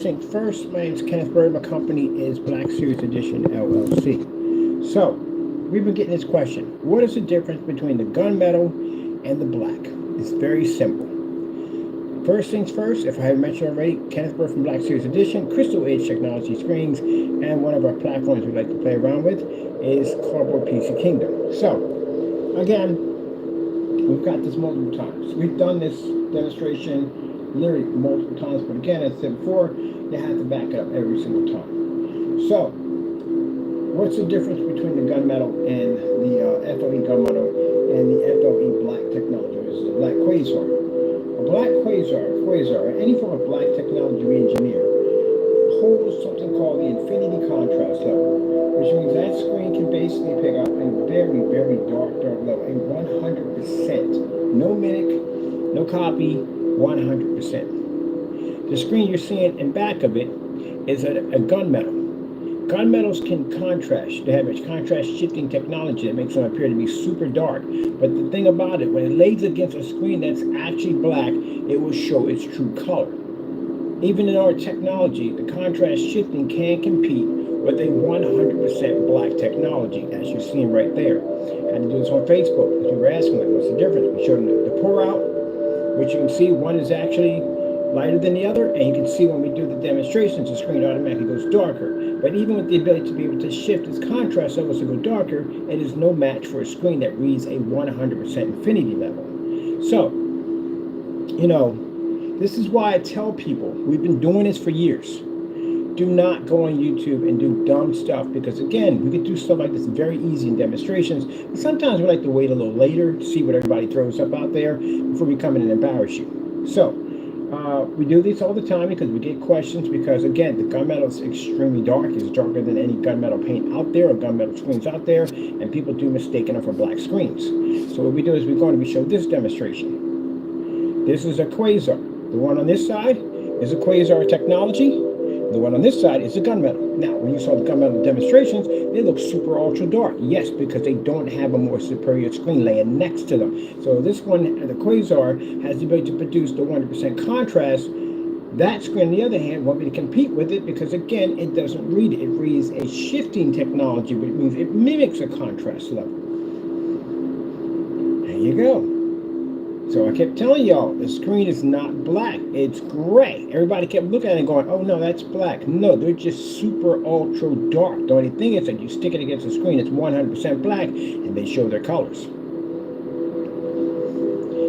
Think first, my name is Kenneth Bird. My company is Black Series Edition LLC. So, we've been getting this question. What is the difference between the gunmetal and the black? It's very simple. First things first, if I haven't mentioned already, Kenneth Bird from Black Series Edition, Crystal Edge Technology Screens, and one of our platforms we like to play around with is Cardboard PC Kingdom. So, again, we've got this multiple times. We've done this demonstration literally multiple times, but again, as I said before, you have to back it up every single time. So, what's the difference between the gunmetal and the FLE gunmetal and the FLE black technology? This is a black quasar. A black quasar, any form of black technology we engineer, holds something called the infinity contrast level, which means that screen can basically pick up a very, very dark level, a 100%, no mimic, no copy, 100%. The screen you're seeing in back of it is a gunmetal. Gunmetals can contrast. They have a contrast shifting technology that makes them appear to be super dark. But the thing about it, when it lays against a screen that's actually black, it will show its true color. Even in our technology, the contrast shifting can compete with a 100% black technology, as you're seeing right there. I had to do this on Facebook because we were asking, like, what's the difference? We showed them the pour out, which you can see one is actually lighter than the other, and you can see when we do the demonstrations, the screen automatically goes darker. But even with the ability to be able to shift its contrast levels to go darker, it is no match for a screen that reads a 100% infinity level. So, you know, this is why I tell people, we've been doing this for years. Do not go on YouTube and do dumb stuff, because again, we could do stuff like this very easy in demonstrations, but sometimes we like to wait a little later to see what everybody throws up out there before we come in and embarrass you. So, we do these all the time because we get questions, because again, the gunmetal is extremely dark. It's darker than any gunmetal paint out there or gunmetal screens out there, and people do mistake them for black screens. So what we do is we're going to show this demonstration. This is a quasar. The one on this side is a quasar technology. The one on this side is a gunmetal. Now, when you saw the gunmetal demonstrations, they look super ultra dark. Yes, because they don't have a more superior screen laying next to them. So this one, the quasar, has the ability to produce the 100% contrast. That screen, on the other hand, won't be to compete with it because, again, it doesn't read it. It reads a shifting technology, which means it mimics a contrast level. There you go. So I kept telling y'all, the screen is not black, it's gray. Everybody kept looking at it and going, oh no, that's black. No, they're just super ultra dark. The only thing is that you stick it against the screen, it's 100% black, and they show their colors.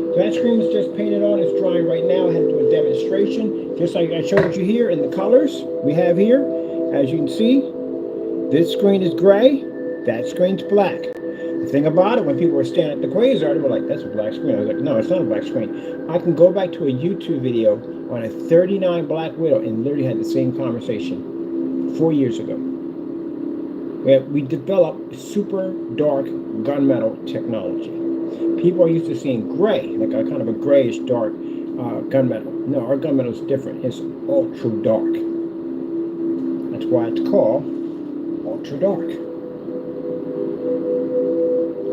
So that screen is just painted on, it's drying right now. I had to do a demonstration, just like I showed you here in the colors we have here. As you can see, this screen is gray, that screen's black. The thing about it, when people were staring at the quasar, they were like, that's a black screen. I was like, no, it's not a black screen. I can go back to a YouTube video on a 39 Black Widow and literally had the same conversation 4 years ago. Where we developed super dark gunmetal technology. People are used to seeing gray, like a kind of a grayish dark gunmetal. No, our gunmetal is different. It's ultra dark. That's why it's called ultra dark.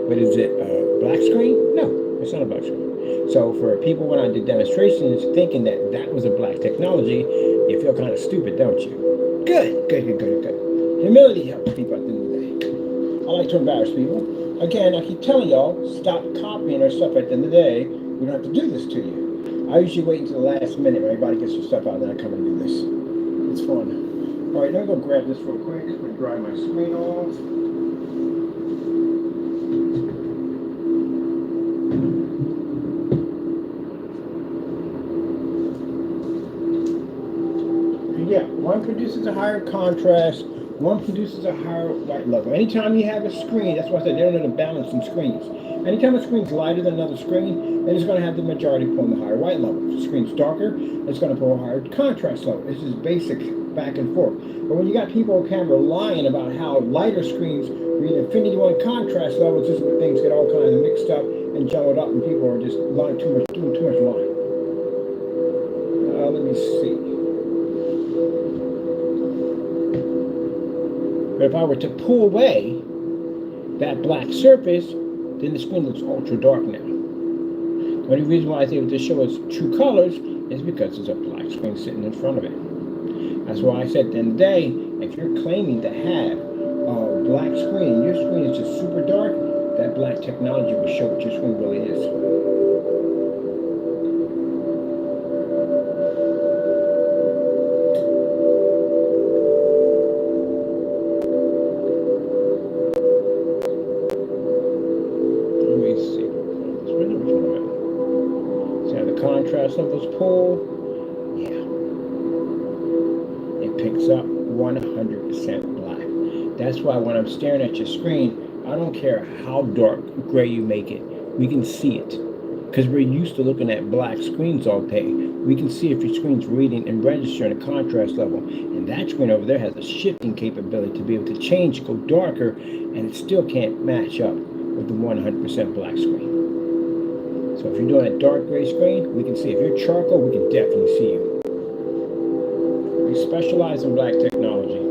But is it a black screen? No, it's not a black screen. So for people, when I did demonstrations thinking that that was a black technology, you feel kind of stupid, don't you? Good. Humility helps people at the end of the day. I like to embarrass people. Again, I keep telling y'all, stop copying our stuff at the end of the day. We don't have to do this to you. I usually wait until the last minute when everybody gets their stuff out, then I come and do this. It's fun. All right, let me go grab this real quick. I'm going to dry my screen off. Yeah, one produces a higher contrast, one produces a higher light level. Anytime you have a screen, that's why I said they don't know to balance some screens. Anytime a screen's lighter than another screen, then it's going to have the majority pulling the higher white level. If the screen's darker, it's going to pull a higher contrast level. This is basic back and forth. But when you got people on camera lying about how lighter screens read infinity one contrast levels, this is where things get all kinds of mixed up and jumbled up, and people are just lying doing too much lying. Let me see. But if I were to pull away that black surface, then the screen looks ultra dark now. The only reason why I was able to show its true colors is because there's a black screen sitting in front of it. That's why I said at the end of the day, if you're claiming to have a black screen, your screen is just super dark, that black technology will show what your screen really is. Let me see. See how the contrast levels pull? Yeah. It picks up 100% black. That's why when I'm staring at your screen, I don't care how dark gray you make it, we can see it. Because we're used to looking at black screens all day. We can see if your screen's reading and registering a contrast level. And that screen over there has a shifting capability to be able to change, go darker, and it still can't match up with the 100% black screen. So if you're doing a dark gray screen, we can see. If you're charcoal, we can definitely see you. We specialize in black technology.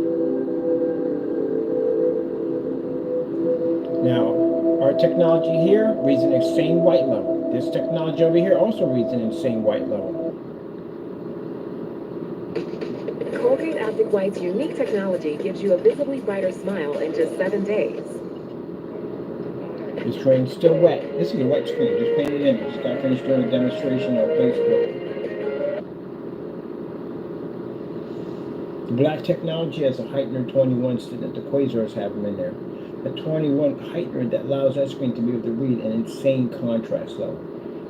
Now, our technology here reads an insane white level. This technology over here also reads an insane white level. Colgate Optic White's unique technology gives you a visibly brighter smile in just 7 days. This screen's still wet. This is a wet screen. Just painted in. Just got finished doing a demonstration on Facebook. The black technology has a heightener 21 so that the quasars have them in there. A 21 heightener that allows that screen to be able to read an insane contrast level.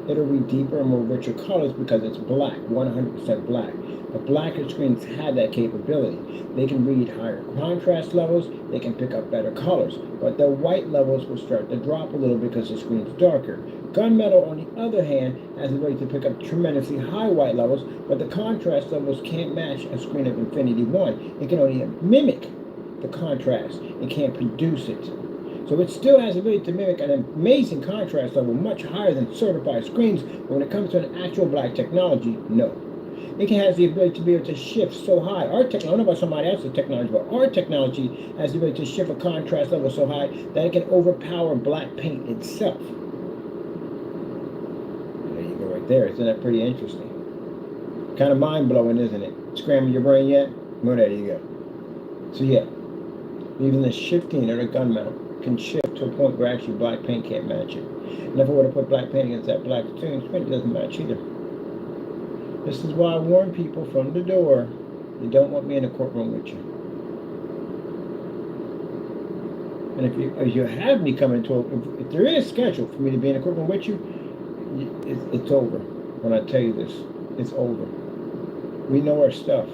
It'll read deeper and more richer colors because it's black, 100% black. The blacker screens have that capability. They can read higher contrast levels, they can pick up better colors, but the white levels will start to drop a little because the screen's darker. Gunmetal, on the other hand, has the ability to pick up tremendously high white levels, but the contrast levels can't match a screen of Infinity 1. It can only mimic the contrast. It can't produce it. So it still has the ability to mimic an amazing contrast level, much higher than certified screens, but when it comes to an actual black technology, no. It has the ability to be able to shift so high. Our technology, I don't know about somebody else's technology, but our technology has the ability to shift a contrast level so high that it can overpower black paint itself. There you go right there. Isn't that pretty interesting? Kind of mind-blowing, isn't it? Scramble your brain yet? Well, there you go. So yeah, even the shifting of the gunmetal can shift to a point where actually black paint can't match it. And if I were to put black paint against that black screen, it doesn't match either. This is why I warn people from the door, you don't want me in a courtroom with you. And if you have me come into if there is schedule for me to be in a courtroom with you, it's over. When I tell you this, it's over. We know our stuff.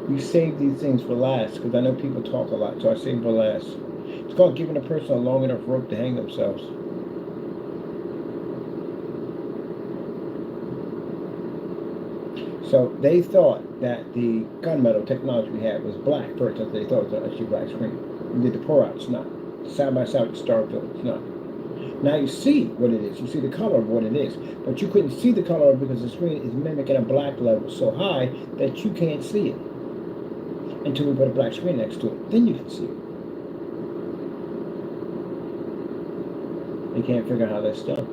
We save these things for last, because I know people talk a lot, so I save for last. It's called giving a person a long enough rope to hang themselves. So they thought that the gunmetal technology we had was black first. They thought it was actually black screen. We did the pour out, it's not. Side by side with Starfield, it's not. Now you see what it is. You see the color of what it is. But you couldn't see the color because the screen is mimicking a black level so high that you can't see it until we put a black screen next to it. Then you can see it. They can't figure out how that's done.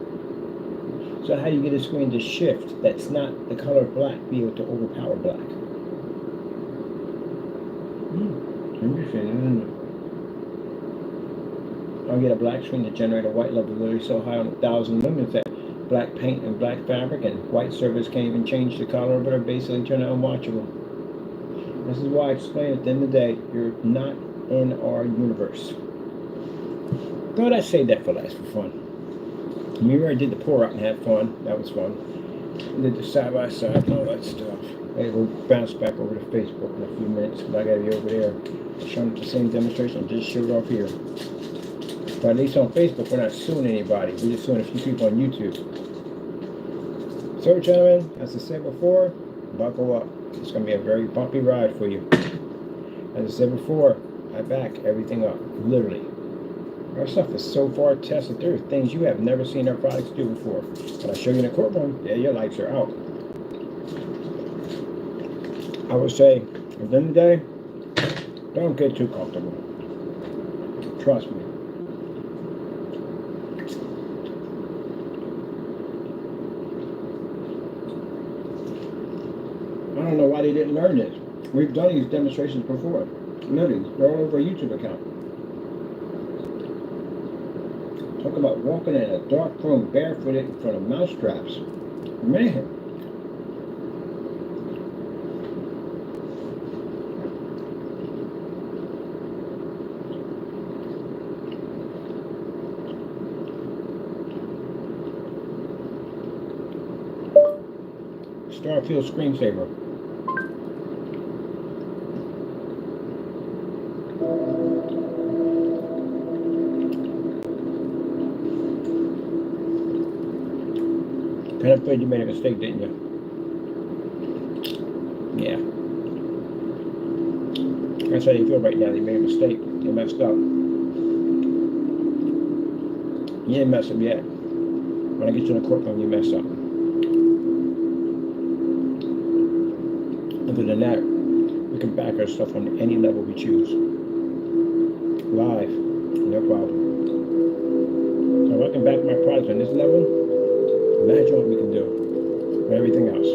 So how do you get a screen to shift that's not the color of black, be able to overpower black? Interesting, isn't it? I'll get a black screen to generate a white level literally so high on 1,000 lumens that black paint and black fabric and white surface can't even change the color, but are basically turn it unwatchable. This is why I explain at the end of the day, you're not in our universe. Thought I'd save that for last for fun. We already did the pour out and had fun. That was fun. We did the side by side and all that stuff. Hey, we'll bounce back over to Facebook in a few minutes, but I gotta be over there showing the same demonstration I just showed off here. But at least on Facebook, we're not suing anybody. We're just suing a few people on YouTube. So, gentlemen, as I said before, buckle up. It's going to be a very bumpy ride for you. As I said before, I back everything up, literally. Our stuff is so far tested. There are things you have never seen our products do before. But I show you in the courtroom, yeah, your lights are out. I would say, at the end of the day, don't get too comfortable. Trust me. I don't know why they didn't learn this. We've done these demonstrations before. Literally, they're all over a YouTube account. Talk about walking in a dark room barefooted in front of mouse traps. Man. Starfield screensaver. Kind of afraid you made a mistake, didn't you? Yeah. That's how you feel right now. You made a mistake. You messed up. You didn't mess up yet. When I get you in the courtroom, you mess up. Other than that, we can back our stuff on any level we choose. Live, no problem. So if I can back my products on this level, imagine what we can do with everything else.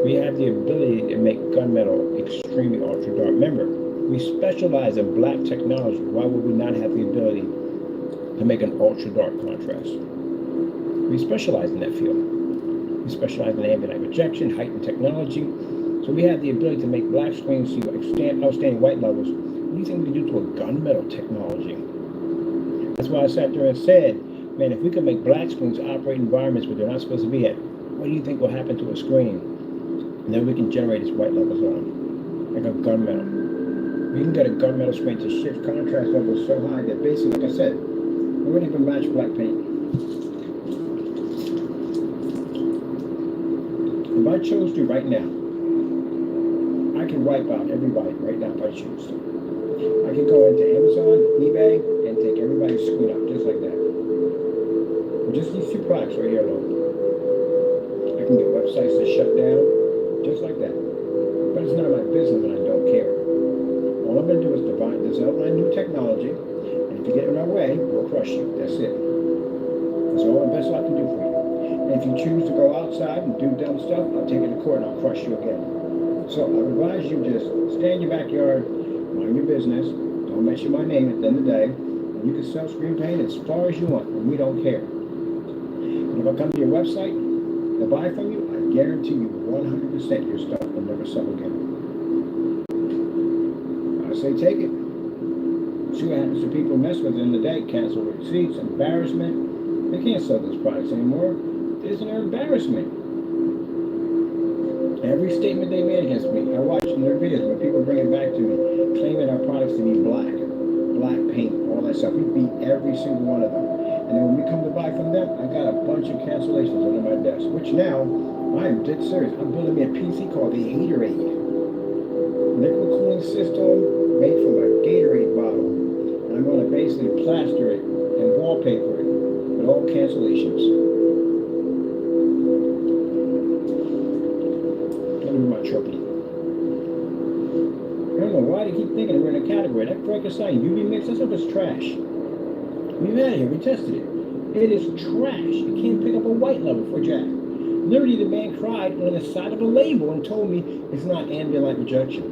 We have the ability to make gunmetal extremely ultra dark. Remember, we specialize in black technology. Why would we not have the ability to make an ultra dark contrast? We specialize in that field. We specialize in ambient light projection, heightened technology. So we have the ability to make black screens see outstanding white levels. What do you think we can do to a gunmetal technology? That's why I sat there and said, man, if we could make black screens operate in environments where they're not supposed to be at, what do you think will happen to a screen? And then we can generate its white levels on, like a gunmetal. We can get a gunmetal screen to shift contrast levels so high that basically, like I said, we wouldn't even match black paint. If I chose to right now, I can wipe out everybody right now if I choose to. I can go into Amazon, eBay, and take everybody's screen out just like that. With just these two products right here alone. I can get websites to shut down just like that. But it's none of my business and I don't care. All I'm going to do is develop my new technology, and if you get in our way, we'll crush you. That's it. That's all the best I can do for you. And if you choose to go outside and do dumb stuff, I'll take you to court and I'll crush you again. So I advise you just stay in your backyard, mind your business, don't mention my name at the end of the day, and you can sell screen paint as far as you want, and we don't care. And if I come to your website to buy from you, I guarantee you 100% your stuff will never sell again. I say take it. See what happens to people who mess with it in the day, cancel receipts, embarrassment. They can't sell those products anymore. It's an embarrassment. Every statement they made against me, I watched in their videos when people bring it back to me, claiming our products to be black paint, all that stuff. We beat every single one of them. And then when we come to buy from them, I got a bunch of cancellations under my desk, which now, I am dead serious. I'm building me a PC called the Heightener. Liquid cooling system made from a Gatorade bottle. And I'm going to basically plaster it and wallpaper it with all cancellations. My trophy. I don't know why they keep thinking we're in a category. That breaker sign UV mix, that stuff is trash. We've had it here, we tested it. It is trash. It can't pick up a white level for Jack. Literally, the man cried on the side of a label and told me it's not ambient light projection.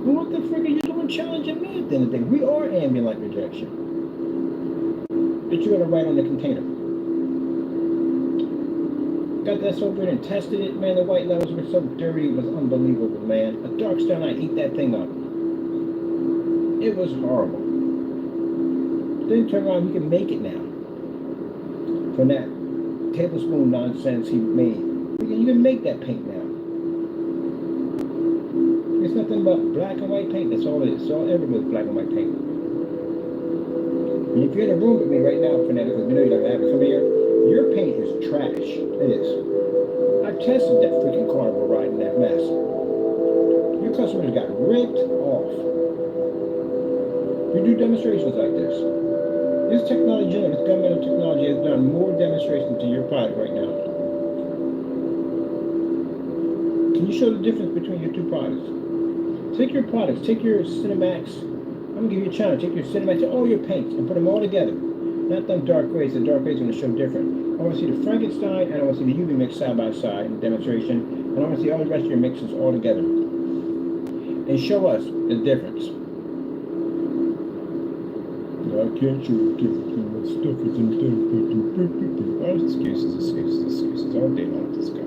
Well, what the frick are you doing challenging me at the end of the day? We are ambient light projection. But you're gonna write on the container. Got that soap in and tested it, man. The white levels were so dirty, it was unbelievable, man. A dark stone, I ate that thing up. It was horrible. Then turn around, you can make it now. From that tablespoon nonsense he made. You can make that paint now. It's nothing but black and white paint, that's all it is. It's all ever with black and white paint. And if you're in a room with me right now, Fanatic, because we know you're not gonna have it come here, your paint is trash. It is. I tested that freaking carnival ride in that mess. Your customers got ripped off. You do demonstrations like this. This technology, this gunmetal technology has done more demonstrations to your product right now. Can you show the difference between your two products? Take your products, take your CINEMAX. I'm gonna give you a challenge. Take your CINEMAX, all your paints, and put them all together. Not them dark grays. The dark grays are going to show different. want to see the Frankenstein, and I want to see the UV mix side by side in demonstration, and I want to see all the rest of your mixes all together. And show us the difference. I can't show the difference between what stuff is in there. Oh, excuses all day long with this guy.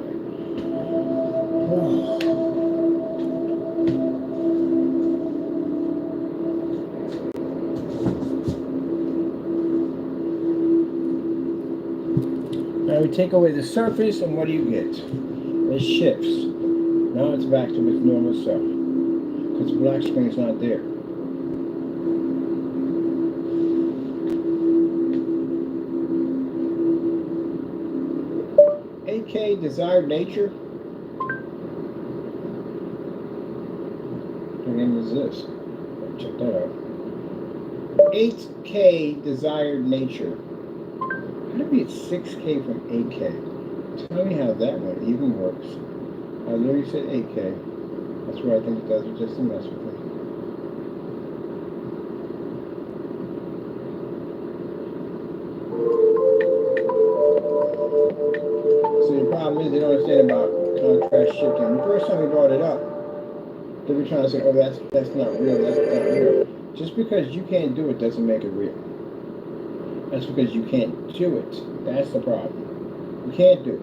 Now we take away the surface, and what do you get? It shifts. Now it's back to its normal self. Because the black screen is not there. AK desired nature. What name is this? Check that out. 8K desired nature. How do we get 6K from 8K? Tell me how that one even works. I literally said 8K. That's what I think it does, just to mess with me. So the problem is they don't understand about contrast shifting. The first time we brought it up, they were trying to say, oh, that's not real, that's not real. Just because you can't do it doesn't make it real. That's because you can't do it. That's the problem. You can't do it.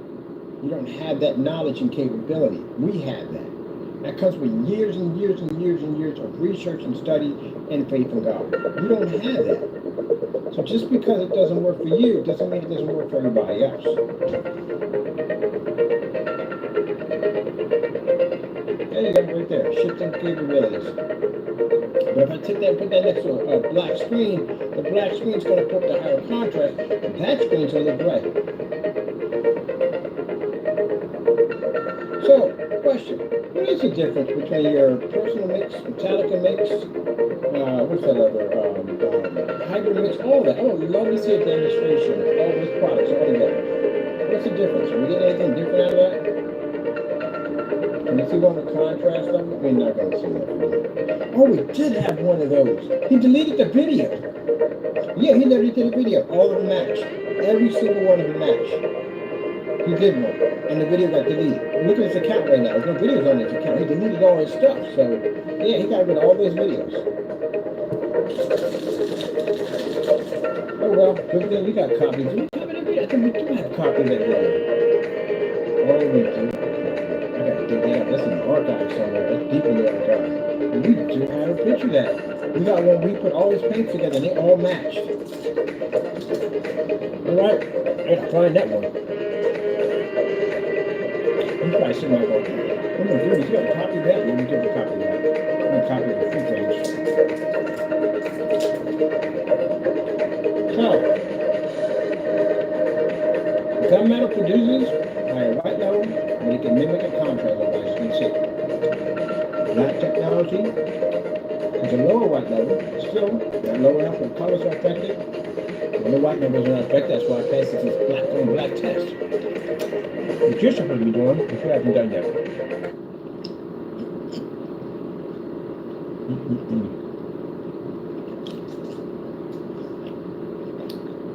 You don't have that knowledge and capability. We have that. That comes with years and years and years and years of research and study and faith in God. You don't have that. So just because it doesn't work for you, doesn't mean it doesn't work for everybody else. There you go, right there. Shifting capabilities. But if I take that and put that next to a black screen, the black screen's going to put the higher contrast, and that screen's going to look gray. So, question. What is the difference between your personal mix, Metallica mix, what's that other, hybrid mix, all that? I would love to see a demonstration of all these products all together. What's the difference? Are we getting anything different out of that? Can you see one with contrast of it? We're not going to see that. Oh, we did have one of those. He deleted the video. Yeah, he literally did a video. All of them matched. Every single one of them matched. He did one, and the video got deleted. Look at his account right now. There's no videos on his account. He deleted all his stuff. So, yeah, he got rid of all those videos. Oh, well, we got copies. Do we copy that video? I think we do have copies of that video. Oh, we do. I got to dig that up. That's in the archive somewhere. That's deep in the archive. And we do have a picture of that. We got one. We put all his paints together, and they all matched. All right. I got to find that one. You probably sitting there going, oh my goodness, you got a copy of that? Let me give a copy of that. I'm going to copy of the full page. So, gunmetal produces higher white level, and it can mimic a contrast level, as you can see. Black technology is a lower white level, still not low enough when colors are affected. When the white levels are not affected, that's why I passed this black on black test. What you're supposed to be doing, which we haven't done yet.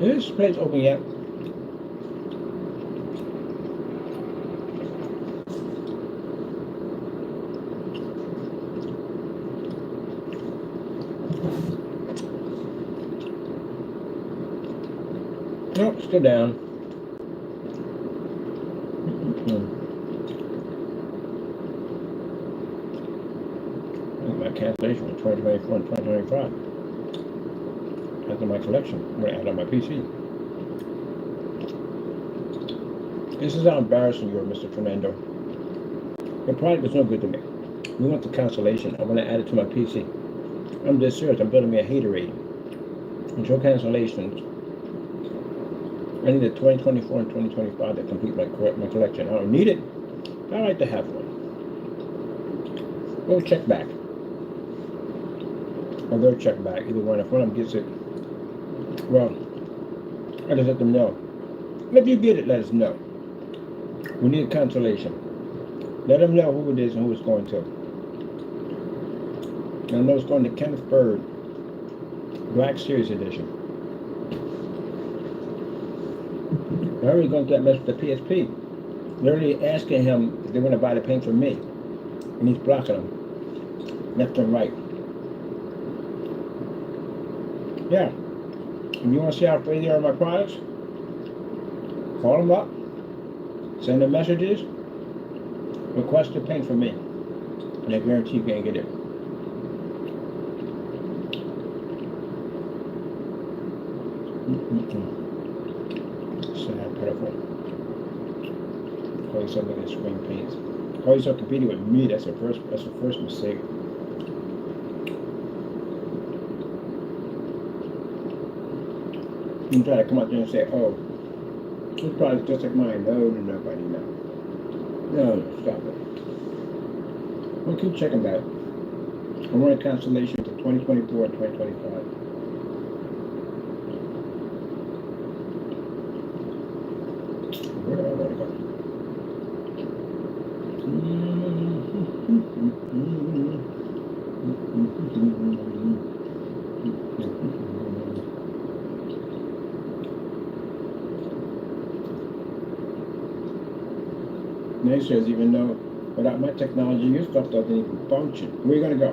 Is this place open yet? Nope, still down. My cancellation was 2024 and 2025. After my collection, I'm going to add on my PC. This is how embarrassing you are, Mr. Fernando. Your product was no good to me. We want the cancellation. I want to add it to my PC. I'm dead serious. I'm building me a haterade. With your cancellations, I need a 2024 and 2025 to complete my collection. I don't need it. I like to have one. We'll check back. Or they'll check back. Either one. If one of them gets it, well, I just let them know. If you get it, let us know. We need a cancellation. Let them know who it is and who it's going to. And I know it's going to Kenneth Bird, Black Series Edition. I already gone through that mess with the PSP. Literally asking him if they want to buy the paint from me. And he's blocking them. Left and right. Yeah. If you want to see how free they are my products, call them up, send them messages, request the paint from me. And I guarantee you can't get it. Sad, pitiful. Call yourself looking at screen paints. Call yourself competing with me. That's the first mistake. You try to come out there and say, "Oh, this product's just like mine." No, nobody, no. No, stop it. We'll keep checking back. I want a cancellation for 2024 and 2025. Where do I want to go? Naysayers even know without my technology, your stuff doesn't even function. Where are you going to go?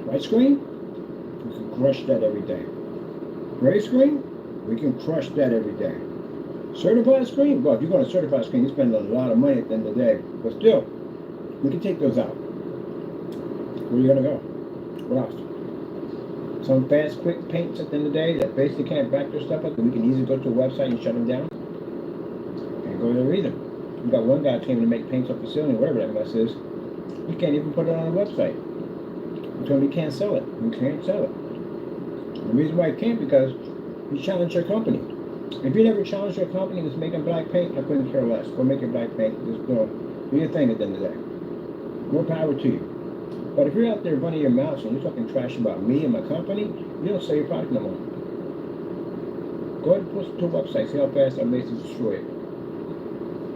White screen? We can crush that every day. Gray screen? We can crush that every day. Certified screen? Well, if you're going to certify screen, you spend a lot of money at the end of the day. But still, we can take those out. Where are you going to go? What else? Some fast, quick paints at the end of the day that basically can't back their stuff up, and we can easily go to a website and shut them down. Can't go there either. We got one guy came to make paints off the ceiling, whatever that mess is. He can't even put it on a website. He told me he can't sell it. He can't sell it. The reason why he can't, because you challenge your company. If you never challenge your company that's making black paint, I couldn't care less. Go make your black paint. Just do your thing at the end of the day. More power to you. But if you're out there running your mouth and you're talking trash about me and my company, you don't sell your product no more. Go ahead and post it to a website. See how fast I'm able to destroy it.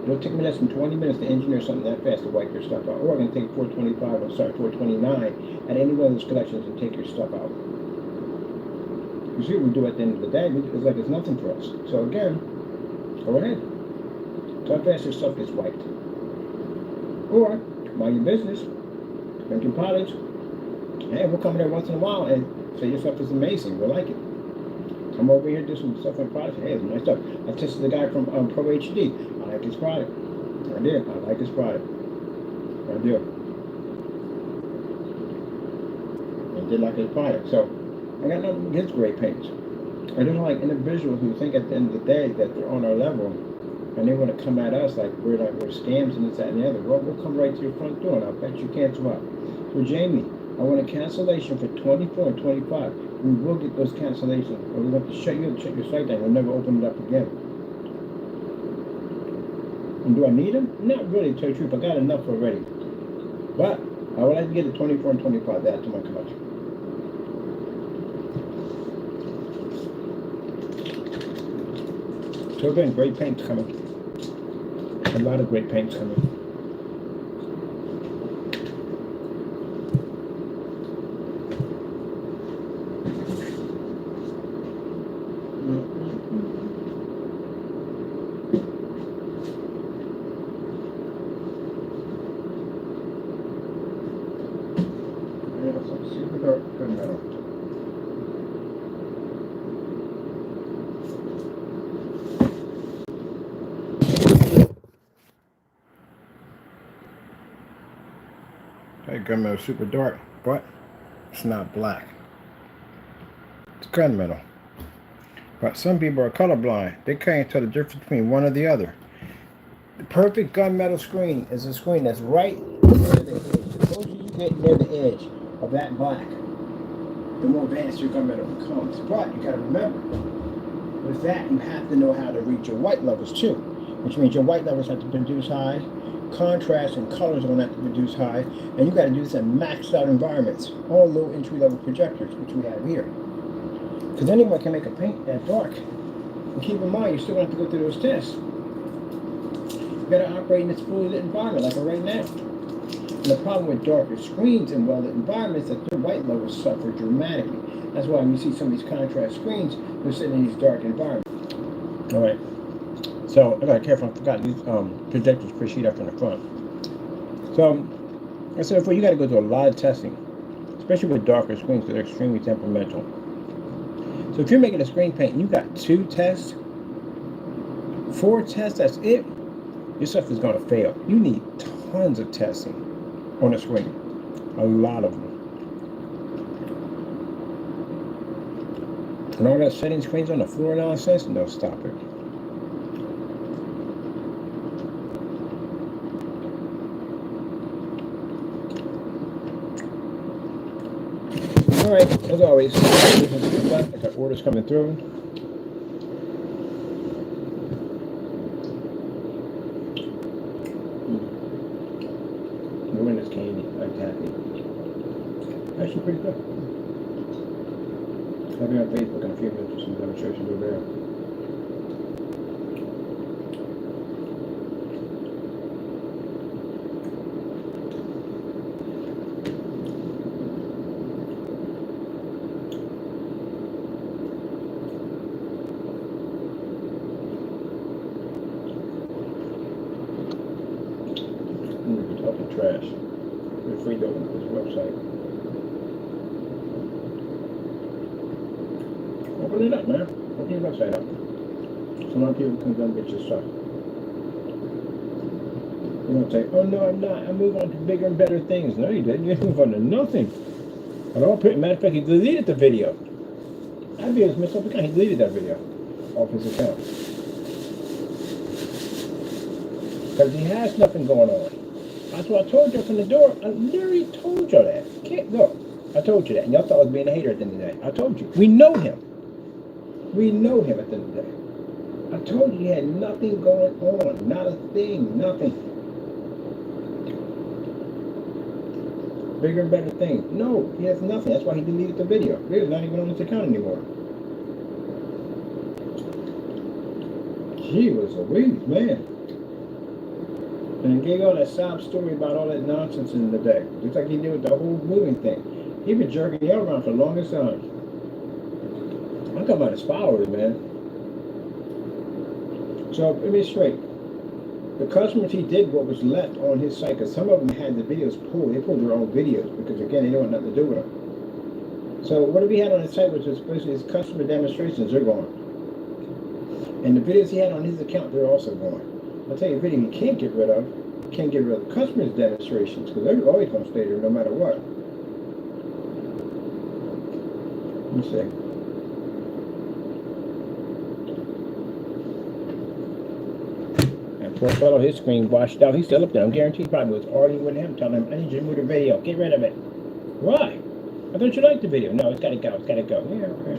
It'll take me less than 20 minutes to engineer something that fast to wipe your stuff out. Or I can take 429 at any one of those collections and take your stuff out. You see what we do at the end of the day? It's like it's nothing for us. So again, go ahead. So how fast your stuff gets wiped. Or, mind your business, making products. Hey, we'll come in there once in a while and say your stuff is amazing. We'll like it. Come over here, do some stuff on products. Hey, it's nice stuff. I tested the guy from Pro HD. I like his product. I did. I like his product. I do. I did like his product. So, I got nothing against great paints. I just like individuals who think at the end of the day that they're on our level and they want to come at us like we're scams and this, that, and the other. Well, we'll come right to your front door and I'll bet you cancel out. So, Jamie, I want a cancellation for 24 and 25. We will get those cancellations. Or we're going to shut your site down. We'll never open it up again. And do I need them? Not really, to tell you the truth. I got enough already. But I would like to get the 24 and 25 to add to my collection. So again, great paints coming. A lot of great paints coming. Super dark gunmetal. That gunmetal is super dark, but it's not black. It's gunmetal. But some people are colorblind. They can't tell the difference between one or the other. The perfect gunmetal screen is a screen that's right near the edge. The closer you get near the edge of that black, the more advanced your gunmetal becomes. But you gotta remember, with that you have to know how to read your white levels too, which means your white levels have to produce high, contrast and colors are going to have to produce high, and you got to do this in maxed out environments, all low entry level projectors, which we have here. Because anyone can make a paint that dark. And keep in mind, you still have to go through those tests. You got to operate in this fully lit environment, like right now. And the problem with darker screens and well lit environments is that their white levels suffer dramatically. That's why when you see some of these contrast screens, they're sitting in these dark environments. All right. So I gotta be careful. I forgot these projectors push heat up from the front. So I said before, you gotta go through a lot of testing, especially with darker screens, because they're extremely temperamental. So if you're making a screen paint and you got 2 tests, 4 tests, that's it, your stuff is gonna fail. You need tons of testing on a screen, a lot of them. And all that setting screens on the floor nonsense, no, stop it. Alright, as always, I got orders coming through. The windows candy, like taffy. Actually pretty good. I'll be on Facebook in a few minutes with some demonstrations over there. Talking trash. We're free to open this website. Open it up, man. Open your website up. So more people can go and get your stuff. You don't say, oh no, I'm not. I move on to bigger and better things. No, you didn't. You move on to nothing. Matter of fact, he deleted the video. That video's messed up again. He deleted that video off his account. Because he has nothing going on. That's what I told you from the door. I literally told you that. Look, I told you that. And y'all thought I was being a hater at the end of the day. I told you. We know him. We know him at the end of the day. I told you he had nothing going on. Not a thing. Nothing. Bigger and better things. No, he has nothing. That's why he deleted the video. The video's not even on his account anymore. Gee whiz Louise, man. And he gave all that sob story about all that nonsense in the day. Just like he did with the whole moving thing. He been jerking you around for the longest time. I'm talking about his followers, man. So, let me straight. The customers he did what was left on his site, because some of them had the videos pulled. They pulled their own videos because, again, they don't want nothing to do with them. So, what he had on his site was especially his customer demonstrations, they're gone. And the videos he had on his account, they're also gone. I'll tell you a video you can't get rid of. You can't get rid of the customer's demonstrations because they're always going to stay there no matter what. Let me see. And poor fellow, his screen washed out. He's still up there. I'm guaranteed probably was arguing with him, telling him, I need you to move the video. Get rid of it. Why? I thought you liked the video. No, it's got to go. It's got to go. Yeah, okay.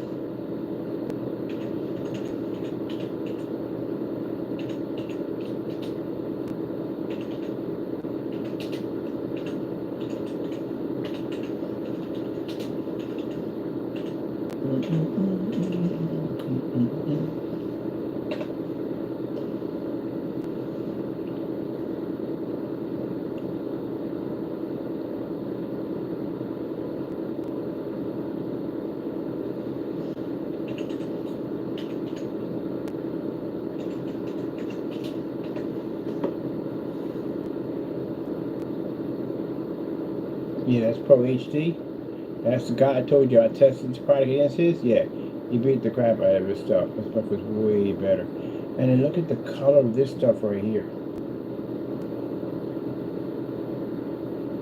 Yeah, that's Pro HD. That's the guy I told you I tested this product against his. Yeah, he beat the crap out of his stuff. This stuff was way better. And then look at the color of this stuff right here.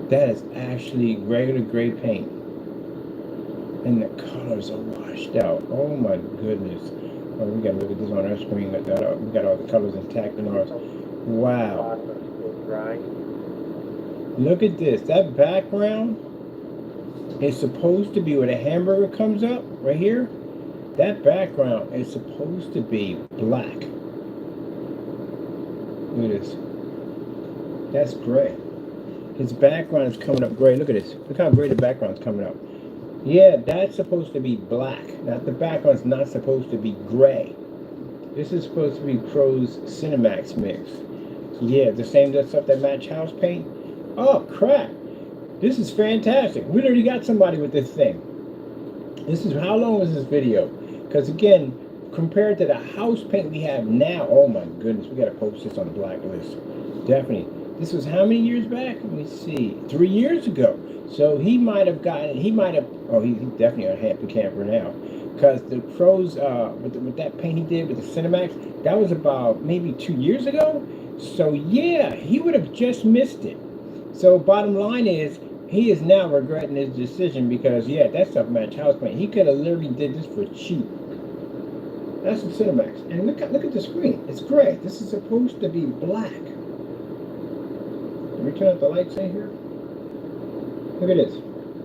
That is actually regular gray paint. And the colors are washed out. Oh my goodness. Oh, we gotta look at this on our screen. We got all the colors intact in ours. Wow. Look at this. That background is supposed to be where the hamburger comes up, right here. That background is supposed to be black. Look at this. That's gray. His background is coming up gray. Look at this. Look how gray the background's coming up. Yeah, that's supposed to be black. Not the background's not supposed to be gray. This is supposed to be Pro's CINEMAX mix. Yeah, the same stuff that match house paint. Oh crap! This is fantastic. We already got somebody with this thing. This is how long is this video? Because again, compared to the house paint we have now, oh my goodness, we got to post this on the blacklist. Definitely. This was how many years back? Let me see. 3 years ago. So he might have gotten, oh, he definitely a happy camper now. Because the pros, with that paint he did with the CINEMAX, that was about maybe 2 years ago. So yeah, he would have just missed it. So bottom line is, he is now regretting his decision because, yeah, that stuff matched house paint. He could have literally did this for cheap. That's the CINEMAX. And look at the screen. It's gray. This is supposed to be black. Let me turn out the lights in here. Look at this.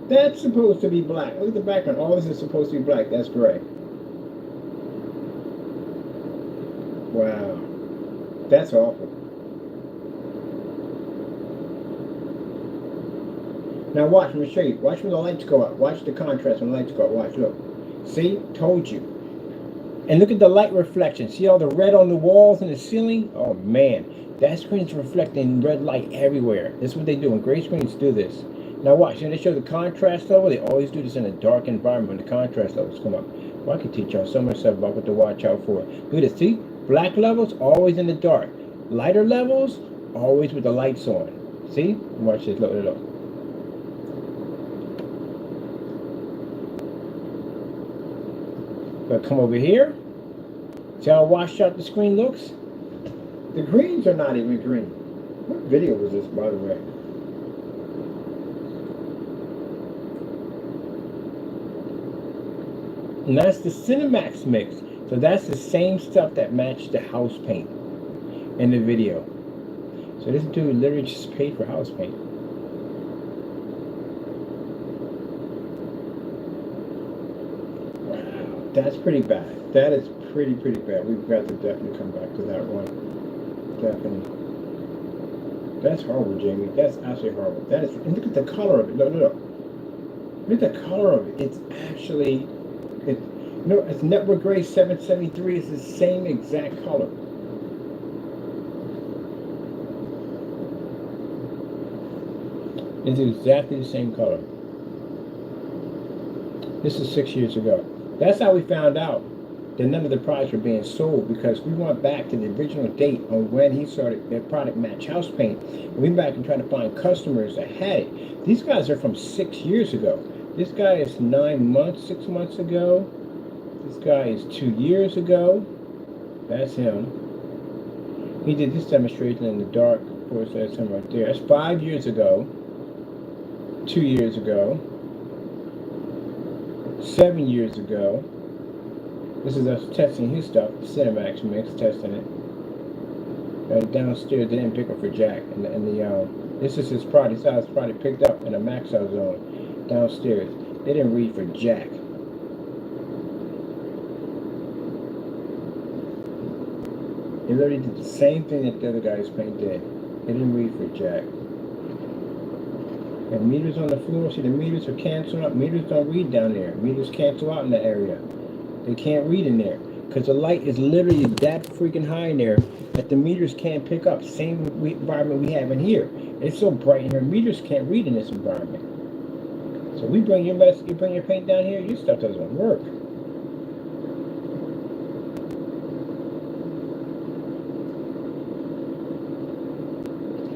That's supposed to be black. Look at the background. All this is supposed to be black. That's gray. Wow. That's awful. Now watch, let me show you. Watch when the lights go up. Watch the contrast when the lights go up. Watch, look. See? Told you. And look at the light reflection. See all the red on the walls and the ceiling? Oh man. That screen's reflecting red light everywhere. This is what they do. When gray screens do this. Now watch, when they show the contrast level, they always do this in a dark environment when the contrast levels come up. Well, I could teach y'all so much stuff about what to watch out for. Look at this, see? Black levels, always in the dark. Lighter levels, always with the lights on. See? Watch this, look, look. But come over here. See how washed out the screen looks? The greens are not even green. What video was this, by the way? And that's the CINEMAX mix. So that's the same stuff that matched the house paint in the video. So this dude literally just paid for house paint. Wow, that's pretty bad. That is pretty bad. We've got to definitely come back to that one. Definitely. That's horrible, Jamie. That's absolutely horrible. That is, and look at the color of it. Look. Look at the color of it. It's actually, it's Network Gray 773. It's the same exact color. It's exactly the same color. This is 6 years ago. That's how we found out that none of the products were being sold, because we went back to the original date on when he started their product match house paint. And we went back and tried to find customers that had it. These guys are from 6 years ago. This guy is 9 months, 6 months ago. This guy is 2 years ago. That's him. He did this demonstration in the dark. Of course, that's him right there. That's 5 years ago. 2 years ago. 7 years ago. This is us testing his stuff, CINEMAX mix, testing it. Downstairs, they didn't pick up for Jack. This is his product. This is how his product picked up in a max out zone. Downstairs. They didn't read for Jack. They literally did the same thing that the other guy's paint did. They didn't read for Jack. And meters on the floor, see the meters are canceled out. Meters don't read down there. Meters cancel out in that area. They can't read in there because the light is literally that freaking high in there that the meters can't pick up. Same environment we have in here. It's so bright in here, meters can't read in this environment. So you bring your paint down here, your stuff doesn't work.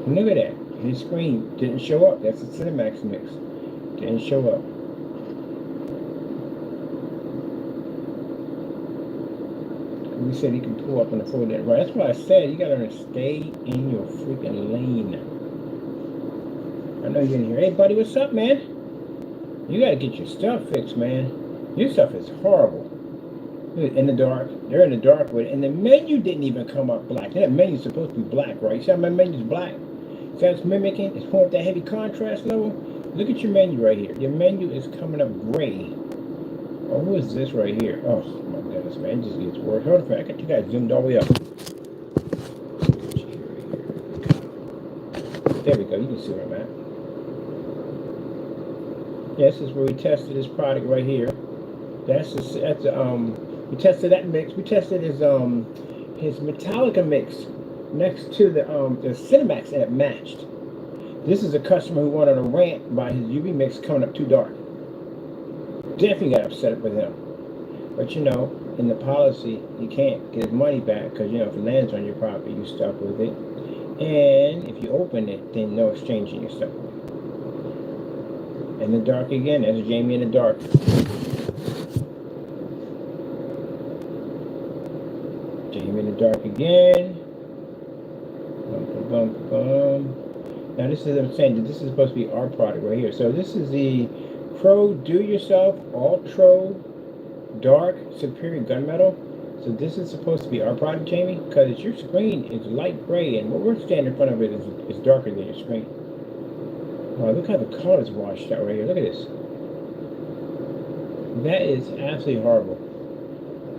And look at that. His screen didn't show up. That's a CINEMAX mix. Didn't show up. We said he can pull up on the floor. Right. That's what I said. You gotta stay in your freaking lane. I know you're in here. Hey, buddy, what's up, man? You gotta get your stuff fixed, man. Your stuff is horrible. In the dark. They're in the dark with it. And the menu didn't even come up black. That menu's supposed to be black, right? See how my menu's black? See how it's mimicking? It's pulling up that heavy contrast level. Look at your menu right here. Your menu is coming up gray. Oh, who is this right here? Oh my goodness, man, it just gets worse. Hold on, I got you guys zoomed all the way up. There we go. You can see where I'm at. Yeah, this is where we tested this product right here. We tested that mix. We tested his Metallica mix next to the CINEMAX, and it matched. This is a customer who wanted a rant by his UV mix coming up too dark. Definitely got upset with him. But you know, in the policy, you can't get his money back because, you know, if it lands on your property, you're stuck with it. And if you open it, then no exchanging your stuff. In the dark again, there's Jamie in the dark. Jamie in the dark again. Bum, bum, bum, bum. Now this is, I'm saying that this is supposed to be our product right here. So this is the Pro Do-Yourself Ultra Dark Superior Gunmetal. So this is supposed to be our product, Jamie, because your screen is light gray, and what we're standing in front of it is darker than your screen. Wow, look how the color is washed out right here. Look at this. That is absolutely horrible.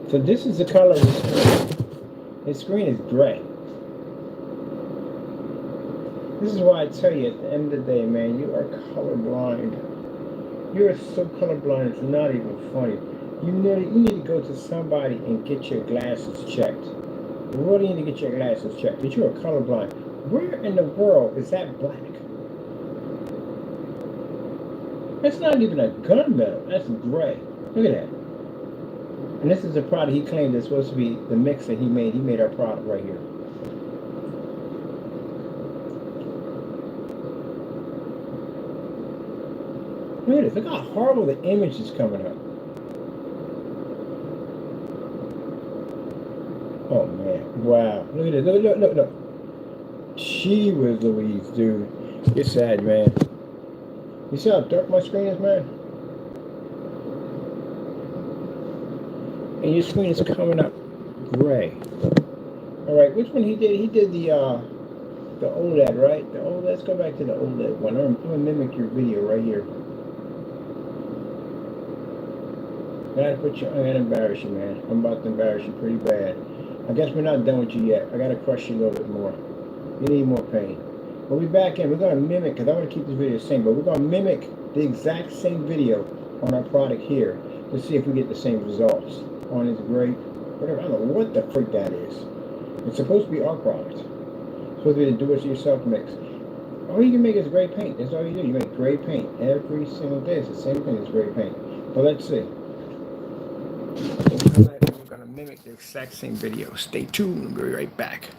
So this is the color of the screen. His screen is gray. This is why I tell you, at the end of the day, man, you are colorblind. You are so colorblind, it's not even funny. You need to go to somebody and get your glasses checked. You really need to get your glasses checked, because you are colorblind. Where in the world is that black? That's not even a gunmetal. That's gray. Look at that. And this is the product he claimed is supposed to be the mix that he made. He made our product right here. Look at this. Look how horrible the image is coming up. Oh man. Wow. Look at this. Look. She was Louise, dude. It's sad, man. You see how dark my screen is, man? And your screen is coming up gray. Alright, which one he did? He did the OLED, right? The OLED. Let's go back to the OLED one. I'm gonna mimic your video right here. I gotta embarrass you, man. I'm about to embarrass you pretty bad. I guess we're not done with you yet. I gotta crush you a little bit more. You need more pain. We'll be back in. We're gonna mimic, because I want to keep this video the same, but we're gonna mimic the exact same video on our product here to see if we get the same results on this great, whatever. I don't know what the freak that is. It's supposed to be our product. It's supposed to be the do-it-yourself mix. All you can make is gray paint. That's all you do. You make gray paint every single day. It's the same thing as gray paint. But let's see. We're gonna mimic the exact same video. Stay tuned. We'll be right back.